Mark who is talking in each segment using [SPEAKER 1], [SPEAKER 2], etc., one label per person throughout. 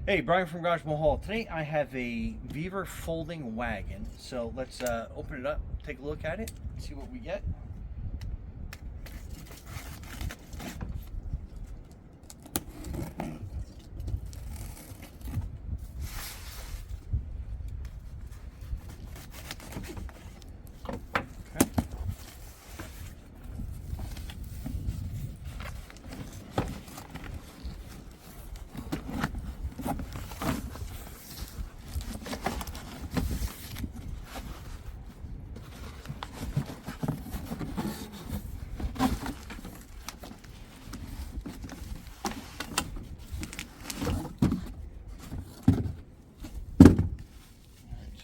[SPEAKER 1] Hey, Brian from Garage Mahal. Today I have a VEVOR folding wagon. So let's open it up, take a look at it, see what we get. Okay.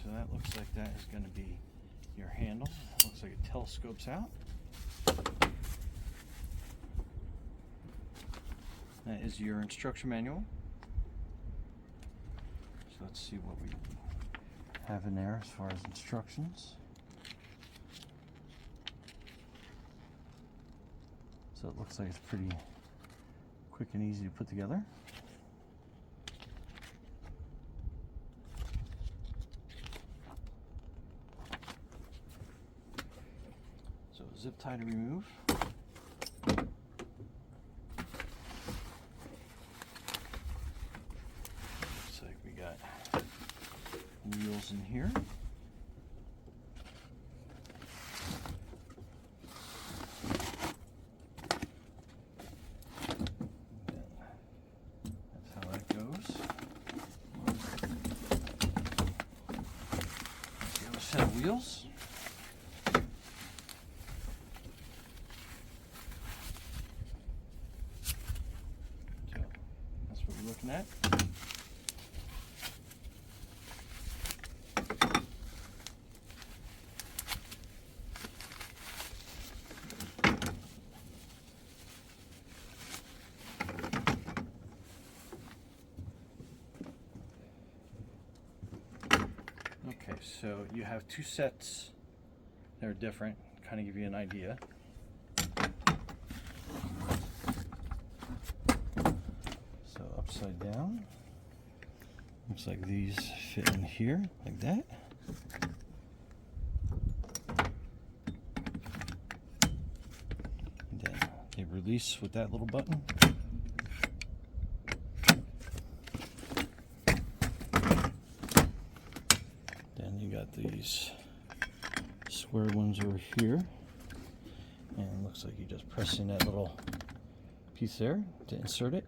[SPEAKER 1] So that looks like that is going to be your handle. It looks like it telescopes out. That is your instruction manual. So let's see what we have in there as far as instructions. So it looks like it's pretty quick and easy to put together. So zip tie to remove. Looks like we got wheels in here. That's how that goes. Here's the other set of wheels. That's what we're looking at. Okay, so you have two sets that are different, kind of give you an idea. So upside down, looks like these fit in here like that. And then they release with that little button. Then you got these square ones over here, and it looks like you just press in that little piece there to insert it,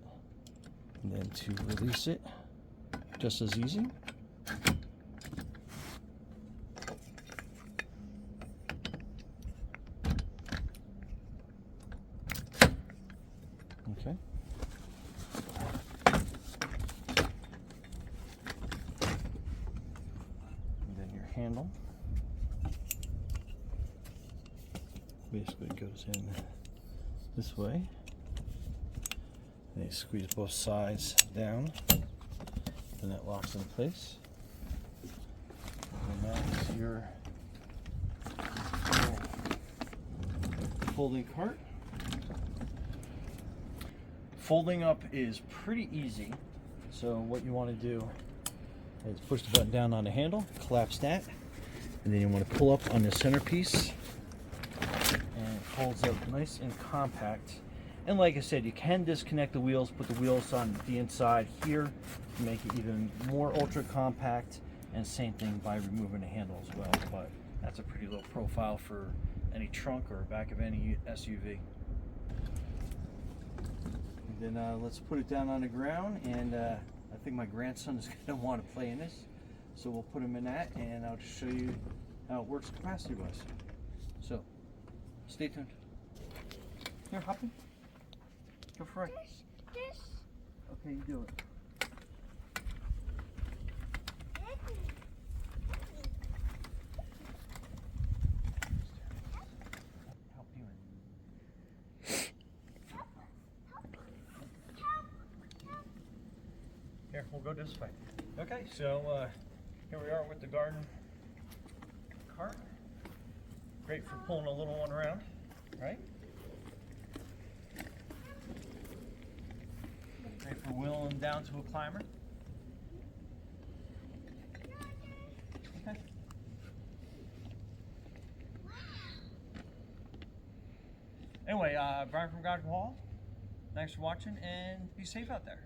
[SPEAKER 1] and then to release it, just as easy. Okay. And then your handle basically goes in this way. And you squeeze both sides down, and that locks in place. And that is your folding cart. Folding up is pretty easy. So what you want to do is push the button down on the handle, collapse that, and then you want to pull up on the centerpiece, and it folds up nice and compact. And like I said, you can disconnect the wheels, put the wheels on the inside here to make it even more ultra compact, and same thing by removing the handle as well. But that's a pretty low profile for any trunk or back of any SUV. And then let's put it down on the ground, and I think my grandson is going to want to play in this. So we'll put him in that, and I'll just show you how it works capacity-wise. So, stay tuned. Here, hop in. Go for it.
[SPEAKER 2] This.
[SPEAKER 1] Okay, you do it. Help you in. Here, we'll go this way. Okay, so here we are with the garden cart. Great for pulling a little one around, right? Great for wheeling down to a climber. Okay. Anyway, Brian from Garden Hall. Thanks for watching and be safe out there.